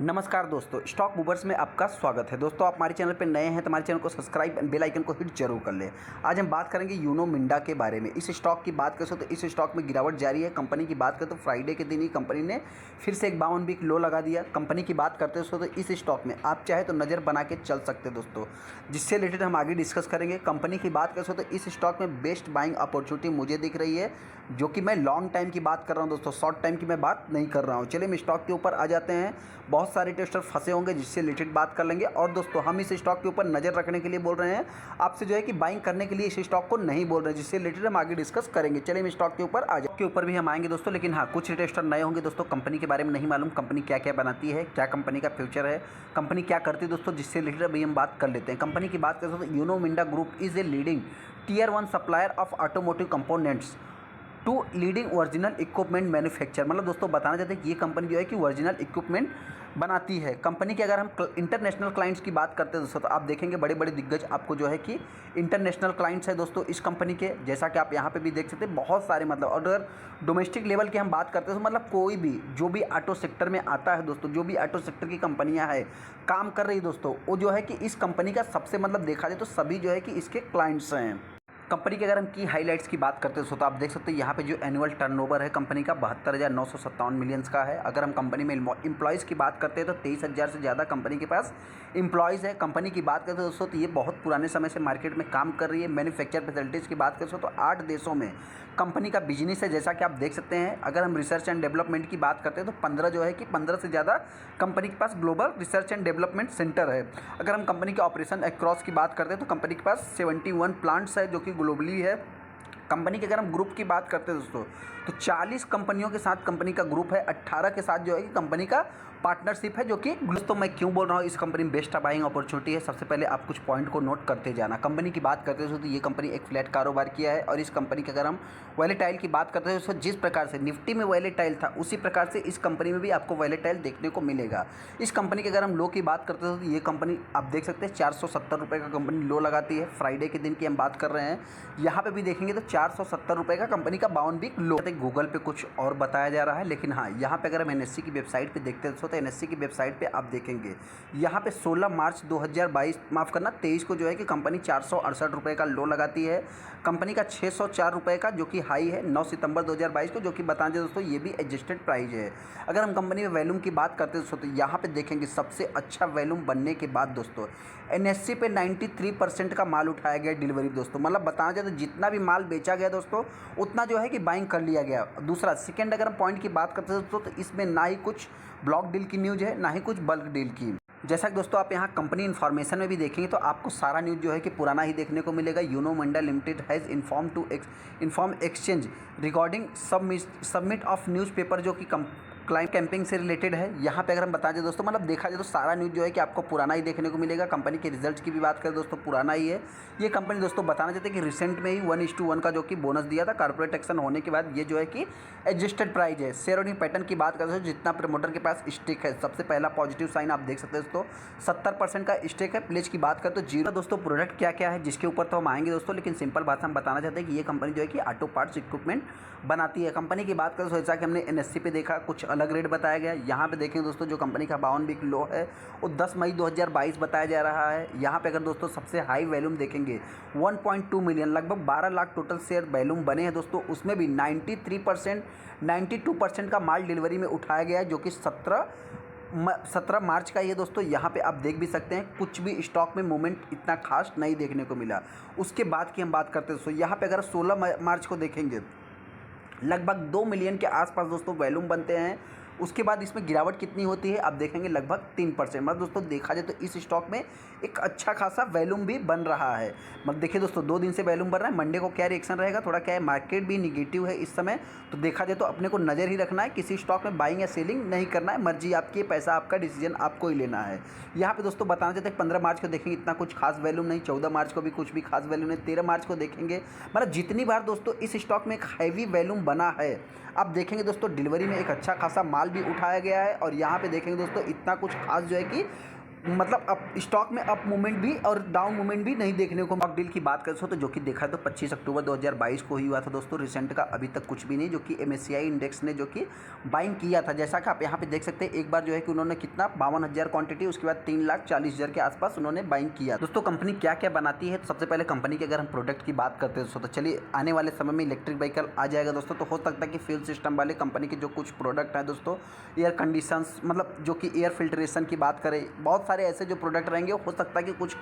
नमस्कार दोस्तों, stock movers में आपका स्वागत है। दोस्तों, आप हमारे चैनल पर नए हैं तो हमारे चैनल को सब्सक्राइब एंड बेल आइकन को हिट जरूर कर लें। आज हम बात करेंगे यूनो मिंडा के बारे में। इस स्टॉक की बात करें तो इस स्टॉक में गिरावट जारी है। कंपनी की बात करें तो फ्राइडे के दिन ही कंपनी ने फिर से एक 52 वीक लो लगा दिया। कंपनी की बात करते हो तो इस स्टॉक में आप चाहे तो नज़र बना के चल सकते हैं दोस्तों, जिससे रिलेटेड हम आगे डिस्कस करेंगे। कंपनी की बात करें तो इस स्टॉक में बेस्ट बाइंग अपॉर्चुनिटी मुझे दिख रही है, जो कि मैं लॉन्ग टाइम की बात कर रहा हूँ दोस्तों, शॉर्ट टाइम की मैं बात नहीं कर रहा हूँ। चलिए हम स्टॉक के ऊपर आ जाते हैं। बहुत सारे टेस्टर फंसे होंगे जिससे रिलेटेड बात कर लेंगे। और दोस्तों, हम इस स्टॉक के ऊपर नज़र रखने के लिए बोल रहे हैं, आपसे जो है कि बाइंग करने के लिए इस स्टॉक को नहीं बोल रहे हैं, जिससे रिलेटेड हम आगे डिस्कस करेंगे। चलिए हम स्टॉक के ऊपर आ जाए, के ऊपर भी हम आएंगे दोस्तों। लेकिन हाँ, कुछ टेस्टर नए होंगे दोस्तों, कंपनी के बारे में नहीं मालूम, कंपनी क्या क्या बनाती है, क्या कंपनी का फ्यूचर है, कंपनी क्या करती है दोस्तों, जिससे रिलेटेड अभी हम बात कर लेते हैं। कंपनी की बात करें तो Uno Minda group is a leading tier 1 supplier of automotive components to leading original equipment manufacture. मतलब दोस्तों बताना चाहते हैं कि ये कंपनी जो है कि ओरिजिनल इक्विपमेंट बनाती है। कंपनी के अगर हम इंटरनेशनल क्लाइंट्स की बात करते हैं दोस्तों, तो आप देखेंगे बड़े बड़े दिग्गज आपको जो है कि इंटरनेशनल क्लाइंट्स है दोस्तों इस कंपनी के, जैसा कि आप यहाँ पे भी देख सकते हैं बहुत सारे। मतलब और अगर डोमेस्टिक लेवल की हम बात करते हैं तो मतलब कोई भी जो भी ऑटो सेक्टर में आता है दोस्तों, जो भी ऑटो सेक्टर की कंपनियाँ हैं काम कर रही है दोस्तों, वो जो है कि इस कंपनी का सबसे मतलब देखा जाए तो सभी जो है कि इसके क्लाइंट्स हैं। कंपनी के अगर हम की हाइलाइट्स की बात करते हैं तो आप देख सकते हैं यहाँ पे जो एनुअल टर्नओवर है कंपनी का 72,957 मिलियंस का है। अगर हम कंपनी में एम्प्लॉयज़ की बात करते हैं तो 23,000 से ज़्यादा कंपनी के पास एम्प्लॉयज़ है। कंपनी की बात करते हैं दोस्तों तो ये बहुत पुराने समय से मार्केट में काम कर रही है। मैन्युफैक्चर फैसिलिटीज़ की बात करें तो 8 देशों में कंपनी का बिजनेस है, जैसा कि आप देख सकते हैं। अगर हम रिसर्च एंड डेवलपमेंट की बात करते हैं तो 15 जो है कि 15 से ज़्यादा कंपनी के पास global research and development centre है। अगर हम कंपनी के ऑपरेशन अक्रॉस की बात करते हैं तो कंपनी के पास 71 प्लांट्स है, जो कि ग्लोबली है। कंपनी के अगर हम ग्रुप की बात करते हैं दोस्तों तो 40 कंपनियों के साथ कंपनी का ग्रुप है, 18 के साथ जो है कि कंपनी का पार्टनरशिप है, जो कि दोस्तों मैं क्यों बोल रहा हूँ इस कंपनी में बेस्ट बाइंग अपॉर्चुनिटी है। सबसे पहले आप कुछ पॉइंट को नोट करते जाना। कंपनी की बात करते हैं तो ये कंपनी एक फ्लैट कारोबार किया है, और इस कंपनी के अगर हम वॉलेटाइल की बात करते हैं तो जिस प्रकार से निफ्टी में वॉलेटाइल था उसी प्रकार से इस कंपनी में भी आपको वॉलेटाइल देखने को मिलेगा। इस कंपनी के अगर हम लो की बात करते हैं तो ये कंपनी आप देख सकते हैं 470 रुपये का कंपनी लो लगाती है। फ्राइडे के दिन की हम बात कर रहे हैं, यहाँ पे भी देखेंगे तो 470 रुपये का कंपनी का 52 वीक लो। गूगल पे कुछ और बताया जा रहा है, लेकिन हाँ यहाँ पे अगर हम एनएससी की वेबसाइट पे देखते हैं तो एनएससी की वेबसाइट पे आप देखेंगे यहाँ पे 16 मार्च 2022 माफ़ करना 23 को जो है कि कंपनी 468 रुपये का लो लगाती है। कंपनी का 604 रुपये का जो कि हाई है 9 सितंबर 2022 को, जो कि बता दें दोस्तों ये भी एडजस्टेड प्राइस है। अगर हम कंपनी में वैल्यूम की बात करते हैं दोस्तों तो यहाँ पे देखेंगे सबसे अच्छा वैल्यूम बनने के बाद दोस्तों एनएससी पे 93% का माल उठाया गया डिलीवरी दोस्तों। मतलब बताना चाहते जितना भी माल बेचा गया दोस्तों उतना जो है कि बाइंग कर लिया गया। दूसरा सेकंड अगर हम पॉइंट की बात करते हैं दोस्तों तो इसमें ना ही कुछ ब्लॉक डील की न्यूज़ है, ना ही कुछ बल्क डील की। जैसा कि दोस्तों आप यहाँ कंपनी इन्फॉर्मेशन में भी देखेंगे तो आपको सारा न्यूज़ जो है कि पुराना ही देखने को मिलेगा। Uno Minda limited has inform exchange regarding submit of newspaper, जो कि क्लाइंट कैंपिंग से रिलेटेड है। यहाँ पे अगर हम बता दें दोस्तों, मतलब देखा जाए तो सारा न्यूज़ जो है कि आपको पुराना ही देखने को मिलेगा। कंपनी के रिजल्ट की भी बात करें दोस्तों पुराना ही है। ये कंपनी दोस्तों बताना चाहते हैं कि रिसेंट में ही 1:1 का जो कि बोनस दिया था कॉर्पोरेट एक्शन होने के बाद। ये जो है कि एडजस्टेड प्राइस है। शेयर होल्डिंग पैटर्न की बात करते हैं, जितना प्रमोटर के पास स्टेक है, सबसे पहला पॉजिटिव साइन आप देख सकते हैं दोस्तों 70% का स्टेक है। प्लेज की बात करें तो जीरो। दोस्तों प्रोडक्ट क्या क्या है जिसके ऊपर तो हम आएंगे दोस्तों, लेकिन सिंपल बात हम बताना चाहते हैं कि ये कंपनी जो है कि ऑटो पार्ट्स इक्विपमेंट बनाती है। कंपनी की बात करें तो जैसा कि हमने एनएससी पे देखा कुछ अलग रेट बताया गया। यहाँ पे देखें दोस्तों जो कंपनी का 52 वीक लो है वो 10 मई 2022 बताया जा रहा है। यहाँ पे अगर दोस्तों सबसे हाई वैल्यूम देखेंगे 1.2 मिलियन, लगभग 12 लाख टोटल शेयर वैल्यूम बने हैं दोस्तों। उसमें भी 92% का माल डिलीवरी में उठाया गया है, जो कि 17 मार्च का ये दोस्तों। यहाँ पे आप देख भी सकते हैं कुछ भी स्टॉक में मूवमेंट इतना खास नहीं देखने को मिला। उसके बाद की हम बात करते हैं दोस्तों, यहाँ पे अगर 16 मार्च को देखेंगे लगभग 2 मिलियन के आसपास दोस्तों वैल्यूम बनते हैं। उसके बाद इसमें गिरावट कितनी होती है आप देखेंगे लगभग 3%। मतलब दोस्तों देखा जाए तो इस स्टॉक में एक अच्छा खासा वैल्यूम भी बन रहा है। मतलब देखिए दोस्तों 2 दिन से वैल्यूम बन रहा है। मंडे को क्या रिएक्शन रहेगा, थोड़ा क्या है मार्केट भी निगेटिव है इस समय, तो देखा जाए तो अपने को नज़र ही रखना है। किसी स्टॉक में बाइंग या सेलिंग नहीं करना है, मर्जी आपकी, पैसा आपका, डिसीजन आपको ही लेना है। यहाँ पे दोस्तों बताना चाहते हैं 15 मार्च को देखेंगे इतना कुछ खास वैल्यूम नहीं, 14 मार्च को भी कुछ भी खास वैल्यूम नहीं, 13 मार्च को देखेंगे। मतलब जितनी बार दोस्तों इस स्टॉक में एक हैवी वैल्यूम बना है आप देखेंगे दोस्तों डिलीवरी में एक अच्छा खासा माल भी उठाया गया है। और यहाँ पे देखेंगे दोस्तों इतना कुछ खास जो है कि मतलब अप स्टॉक में अप मूवमेंट भी और डाउन मूवमेंट भी नहीं देखने को। स्टॉक डील की बात करें तो जो कि देखा तो 25 अक्टूबर 2022 को ही हुआ था दोस्तों। रिसेंट का अभी तक कुछ भी नहीं, जो कि MSCI इंडेक्स ने जो कि बाइंग किया था। जैसा कि आप यहाँ पे देख सकते हैं, एक बार जो है कि उन्होंने कितना 52,000 क्वांटिटी, उसके बाद 3,40,000 के आसपास उन्होंने बाइंग किया। दोस्तों कंपनी क्या क्या बनाती है, तो सबसे पहले कंपनी के अगर हम प्रोडक्ट की बात करते हैं दोस्तों, तो चलिए आने वाले समय में इलेक्ट्रिक व्हीकल आ जाएगा दोस्तों। तो हो सकता है कि फ्यूल सिस्टम वाले कंपनी के जो कुछ प्रोडक्ट हैं दोस्तों, एयर कंडीशंस मतलब जो कि एयर फिल्ट्रेशन की बात करें, बहुत सारे ऐसे जो प्रोडक्ट रहेंगे, हो सकता है कि कुछ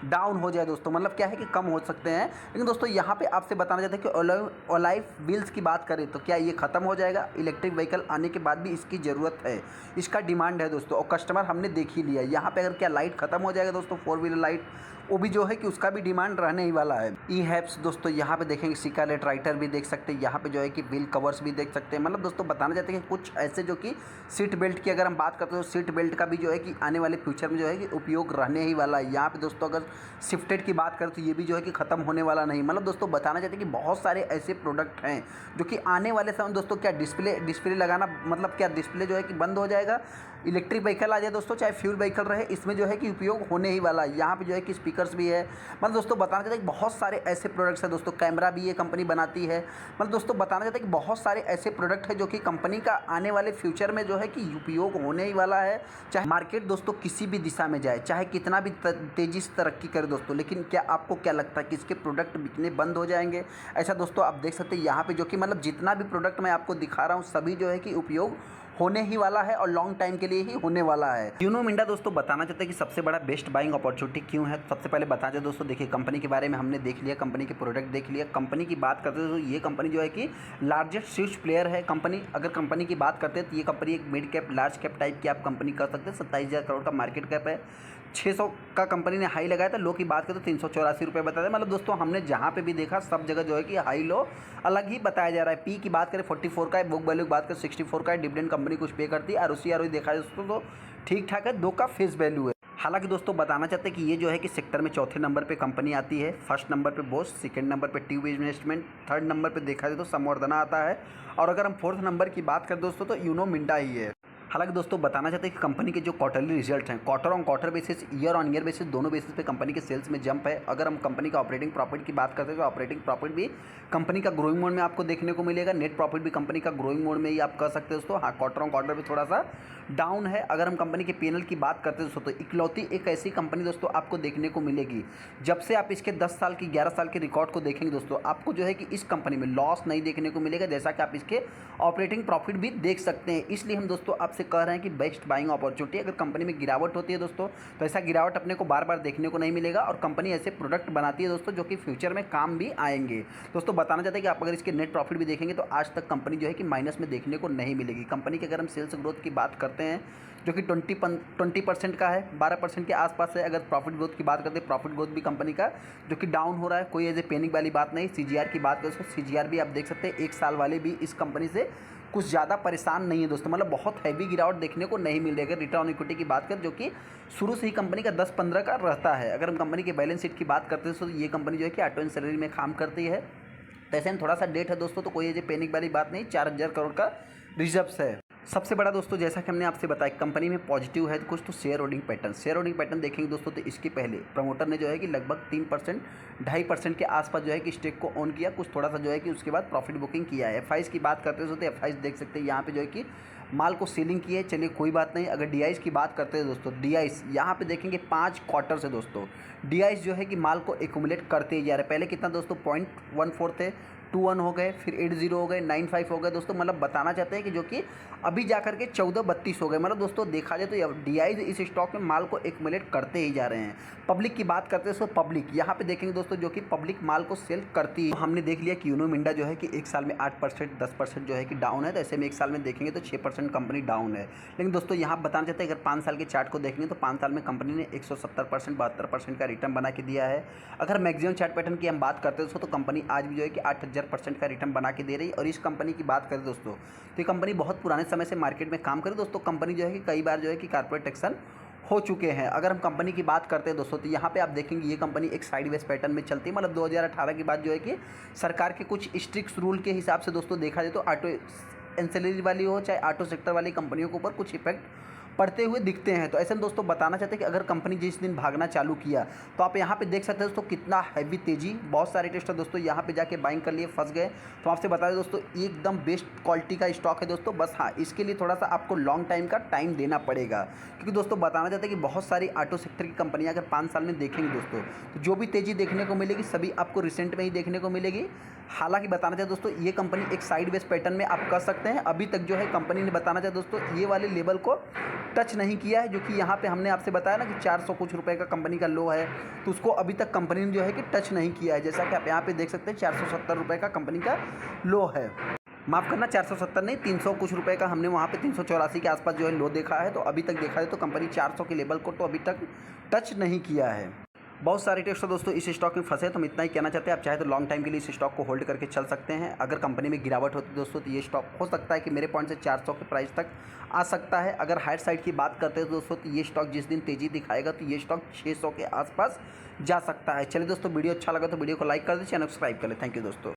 डाउन हो जाए दोस्तों, मतलब क्या है कि कम हो सकते हैं। लेकिन दोस्तों यहाँ पे आपसे बताना चाहते हैं कि ओलाइफ व्हील्स की बात करें तो क्या ये ख़त्म हो जाएगा? इलेक्ट्रिक व्हीकल आने के बाद भी इसकी ज़रूरत है, इसका डिमांड है दोस्तों, और कस्टमर हमने देख ही लिया। यहाँ पे अगर क्या लाइट ख़त्म हो जाएगा दोस्तों, 4 व्हीलर लाइट, वो भी जो है कि उसका भी डिमांड रहने ही वाला है। ई हैप्स दोस्तों यहाँ पे देखेंगे, सिकालेट राइटर भी देख सकते हैं, यहाँ पे जो है कि व्हील कवर्स भी देख सकते हैं। मतलब दोस्तों बताना चाहते हैं कि कुछ ऐसे जो कि सीट बेल्ट की अगर हम बात करते हैं, तो सीट बेल्ट का भी जो है कि आने वाले फ्यूचर में जो है कि उपयोग रहने ही वाला है। यहाँ पे दोस्तों अगर शिफ्टेड की बात करें तो ये भी जो है कि ख़त्म होने वाला नहीं। मतलब दोस्तों बताना चाहते हैं कि बहुत सारे ऐसे प्रोडक्ट हैं जो कि आने वाले समय दोस्तों, क्या डिस्प्ले लगाना, मतलब क्या डिस्प्ले जो है कि बंद हो जाएगा? इलेक्ट्रिक व्हीकल आ जाए दोस्तों, चाहे फ्यूल व्हीकल रहे, इसमें जो है कि उपयोग होने ही वाला है। यहाँ पे जो है कि स्पीकर्स भी है। मतलब दोस्तों बताना चाहते हैं कि बहुत सारे ऐसे प्रोडक्ट्स हैं दोस्तों, कैमरा भी ये कंपनी बनाती है। मतलब दोस्तों बताना चाहते हैं कि बहुत सारे ऐसे प्रोडक्ट हैं जो कि कंपनी का आने वाले फ्यूचर में जो है कि उपयोग होने ही वाला है। चाहे मार्केट दोस्तों किसी भी दिशा में जाए, चाहे कितना भी तेज़ी से तरक्की करे दोस्तों, लेकिन क्या आपको क्या लगता है कि इसके प्रोडक्ट बिकने बंद हो जाएंगे? ऐसा दोस्तों आप देख सकते हैं यहाँ पे जो कि मतलब जितना भी प्रोडक्ट मैं आपको दिखा रहा हूँ, सभी जो है कि उपयोग होने ही वाला है और लॉन्ग टाइम के लिए ही होने वाला है। यूनो मिंडा दोस्तों बताना चाहते हैं कि सबसे बड़ा बेस्ट बाइंग अपॉर्चुनिटी क्यों है। सबसे पहले बता दें दोस्तों, देखिए कंपनी के बारे में हमने देख लिया, कंपनी के प्रोडक्ट देख लिया। कंपनी की बात करते हैं तो ये कंपनी जो है कि लार्जेस्ट स्विच प्लेयर है। कंपनी अगर कंपनी की बात करते हैं तो ये कंपनी एक mid cap large cap type की आप कंपनी कर सकते हैं। 27,000 करोड़ का मार्केट कैप है। 600 का कंपनी ने हाई लगाया था, लो की बात करें तो 384 रुपये बताया था। मतलब दोस्तों हमने जहाँ पे भी देखा सब जगह जो है कि हाई लो अलग ही बताया जा रहा है। पी की बात करें 44 का है, बुक वैल्यू की बात करें 64 का है, डिविडेंड कंपनी कुछ पे करती है, और उसी देखा जाए दोस्तों तो ठीक ठाक है, 2 का फेस वैल्यू है। हालांकि दोस्तों बताना चाहते हैं कि ये जो है कि सेक्टर में चौथे नंबर पे कंपनी आती है। फर्स्ट नंबर पे बोस, सेकंड नंबर पे ट्यूब इन्वेस्टमेंट, थर्ड नंबर पे देखा जाए तो संवर्धना आता है, और अगर हम फोर्थ नंबर की बात करें दोस्तों तो यूनो मिंडा ही है। हालांकि दोस्तों बताना चाहते हैं कि कंपनी के जो क्वार्टरली रिजल्ट हैं, quarter on quarter basis, year on year basis, दोनों बेसिस पे कंपनी के सेल्स में जंप है। अगर हम कंपनी का ऑपरेटिंग प्रॉफिट की बात करते हैं तो ऑपरेटिंग प्रॉफिट भी कंपनी का ग्रोइंग मोड में आपको देखने को मिलेगा। नेट प्रॉफिट भी कंपनी का ग्रोइंग मोड में ही आप कर सकते हैं दोस्तों। हाँ, क्वार्टर ऑन क्वार्टर भी थोड़ा सा डाउन है। अगर हम कंपनी के पीएनएल की बात करते हैं दोस्तों, तो इकलौती एक ऐसी कंपनी दोस्तों आपको देखने को मिलेगी, जब से आप इसके 10 साल की 11 साल के रिकॉर्ड को देखेंगे दोस्तों, आपको जो है कि इस कंपनी में लॉस नहीं देखने को मिलेगा, जैसा कि आप इसके ऑपरेटिंग प्रॉफिट भी देख सकते हैं। इसलिए हम दोस्तों आपसे कह रहे हैं कि बेस्ट बाइंग अपॉर्चुनिटी। अगर कंपनी में गिरावट होती है दोस्तों, तो ऐसा गिरावट अपने को बार बार देखने को नहीं मिलेगा, और कंपनी ऐसे प्रोडक्ट बनाती है दोस्तों जो कि फ्यूचर में काम भी आएंगे। दोस्तों बताना चाहते हैं कि आप अगर इसके नेट प्रॉफिट भी देखेंगे तो आज तक कंपनी जो है कि माइनस में देखने को नहीं मिलेगी। कंपनी की अगर हम सेल्स ग्रोथ की बात करते हैं जो कि 20% का है, 12% के आसपास है। अगर प्रॉफिट ग्रोथ की बात करते हैं, प्रॉफिट ग्रोथ भी कंपनी का जो कि डाउन हो रहा है, कोई ऐसे पैनिक वाली बात नहीं। सीजीआर की बात करें तो सीजीआर भी आप देख सकते हैं, 1 साल वाले भी इस कंपनी से कुछ ज़्यादा परेशान नहीं है दोस्तों, मतलब बहुत हैवी गिरावट देखने को नहीं मिल रही है। अगर रिटर्न ऑन इक्विटी की बात करें जो कि शुरू से ही कंपनी का 10-15 का रहता है। अगर हम कंपनी के बैलेंस शीट की बात करते हैं तो ये कंपनी जो है कि ऑटो एंसिलरी में काम करती है। तो ऐसे में थोड़ा सा डेट है दोस्तों, तो कोई ये पैनिक वाली बात नहीं। 4,000 करोड़ का रिजर्व्स है। सबसे बड़ा दोस्तों जैसा कि हमने आपसे बताया, कंपनी में पॉजिटिव है कुछ तो शेयर होल्डिंग पैटर्न देखेंगे दोस्तों, तो इसके पहले प्रमोटर ने जो है कि लगभग 3%, 2.5% के आसपास जो है कि स्टेक को ऑन किया, कुछ थोड़ा सा जो है कि उसके बाद प्रॉफिट बुकिंग किया है। एफआईज की बात करते हैं तो एफआईज देख सकते हैं यहाँ पे जो है कि माल को सेलिंग की है। चलिए कोई बात नहीं। अगर डीआईज की बात करते हैं दोस्तों, डीआईज यहाँ पे देखेंगे 5 क्वार्टर से दोस्तों डीआईज जो है कि माल को एक्यूमुलेट करते ही जा रहे हैं। पहले कितना दोस्तों 0.14 थे, 21 हो गए, फिर 80 हो गए, 95 हो गए दोस्तों। मतलब बताना चाहते हैं कि जो कि अभी जाकर के 14-32 हो गए। मतलब दोस्तों देखा जाए तो डीआईज इस स्टॉक में माल को एक्यूमुलेट करते ही जा रहे हैं। पब्लिक की बात करते हैं तो पब्लिक यहाँ पे देखेंगे दोस्तों जो कि पब्लिक माल को सेल करती है। तो हमने देख लिया कि यूनो मिंडा जो है कि 1 साल में 8%, 10% जो है कि डाउन है। तो ऐसे में 1 साल में देखेंगे तो 6% कंपनी डाउन है। लेकिन दोस्तों यहाँ बताना चाहते हैं, अगर 5 साल के चार्ट को देखेंगे तो 5 साल में कंपनी ने 170%, 72% का रिटर्न बना के दिया है। अगर मैक्सिमम चार्ट पैटर्न की हम बात करते हैं दोस्तों, तो कंपनी आज भी जो है कि 8,000% का रिटर्न बना के दे रही है। और इस कंपनी की बात करें दोस्तों, तो ये कंपनी बहुत पुराने समय से मार्केट में काम करे दोस्तों। कंपनी जो है कि कई बार जो है कि कॉर्पोरेट एक्शन हो चुके हैं। अगर हम कंपनी की बात करते हैं दोस्तों, तो यहाँ पे आप देखेंगे ये कंपनी एक साइडवेज पैटर्न में चलती है। मतलब 2018 के बाद जो है कि सरकार के कुछ स्ट्रिक्ट रूल के हिसाब से दोस्तों देखा जाए तो ऑटो एंसिलरी वाली हो चाहे ऑटो सेक्टर वाली कंपनियों के ऊपर कुछ इफेक्ट पढ़ते हुए दिखते हैं। तो ऐसे में दोस्तों बताना चाहते हैं कि अगर कंपनी जिस दिन भागना चालू किया तो आप यहाँ पे देख सकते हैं दोस्तों कितना हैवी तेजी, बहुत सारे टेस्टर दोस्तों यहाँ पे जाके बाइंग कर लिए, फंस गए। तो आपसे बता दें दोस्तों एकदम बेस्ट क्वालिटी का स्टॉक है दोस्तों। बस हाँ, इसके लिए थोड़ा सा आपको लॉन्ग टाइम का टाइम देना पड़ेगा, क्योंकि दोस्तों बताना चाहते हैं कि बहुत सारी ऑटो सेक्टर की कंपनियां अगर 5 साल में देखेंगे दोस्तों तो जो भी तेज़ी देखने को मिलेगी सभी आपको रिसेंट में ही देखने को मिलेगी। हालांकि बताना चाहते दोस्तों ये कंपनी एक साइडवेज पैटर्न में आप कर सकते हैं। अभी तक जो है कंपनी ने बताना चाहते दोस्तों ये वाले लेवल को टच नहीं किया है, जो कि यहाँ पे हमने आपसे बताया ना कि 400 कुछ रुपए का कंपनी का लो है, तो उसको अभी तक कंपनी ने जो है कि टच नहीं किया है। जैसा कि आप यहाँ पे देख सकते हैं 470 रुपये का कंपनी का लो है, माफ़ करना 470 नहीं 300 कुछ रुपए का हमने वहाँ पे 384 के आसपास जो है लो देखा है। तो अभी तक देखा है तो कंपनी 400 के लेवल को तो अभी तक टच नहीं किया है। बहुत सारे टेस्टर दोस्तों इस स्टॉक में फंसे, तो हम इतना ही कहना चाहते हैं आप चाहे तो लॉन्ग टाइम के लिए इस स्टॉक को होल्ड करके चल सकते हैं। अगर कंपनी में गिरावट होती है दोस्तों तो ये स्टॉक हो सकता है कि मेरे पॉइंट से 400 के प्राइस तक आ सकता है। अगर हायर साइड की बात करते हैं दोस्तों तो ये स्टॉक जिस दिन तेज़ी दिखाएगा तो ये स्टॉक 600 के आसपास जा सकता है। चलिए दोस्तों वीडियो अच्छा लगा तो वीडियो को लाइक कर दें, चैनल सब्सक्राइब कर लें। थैंक यू दोस्तों।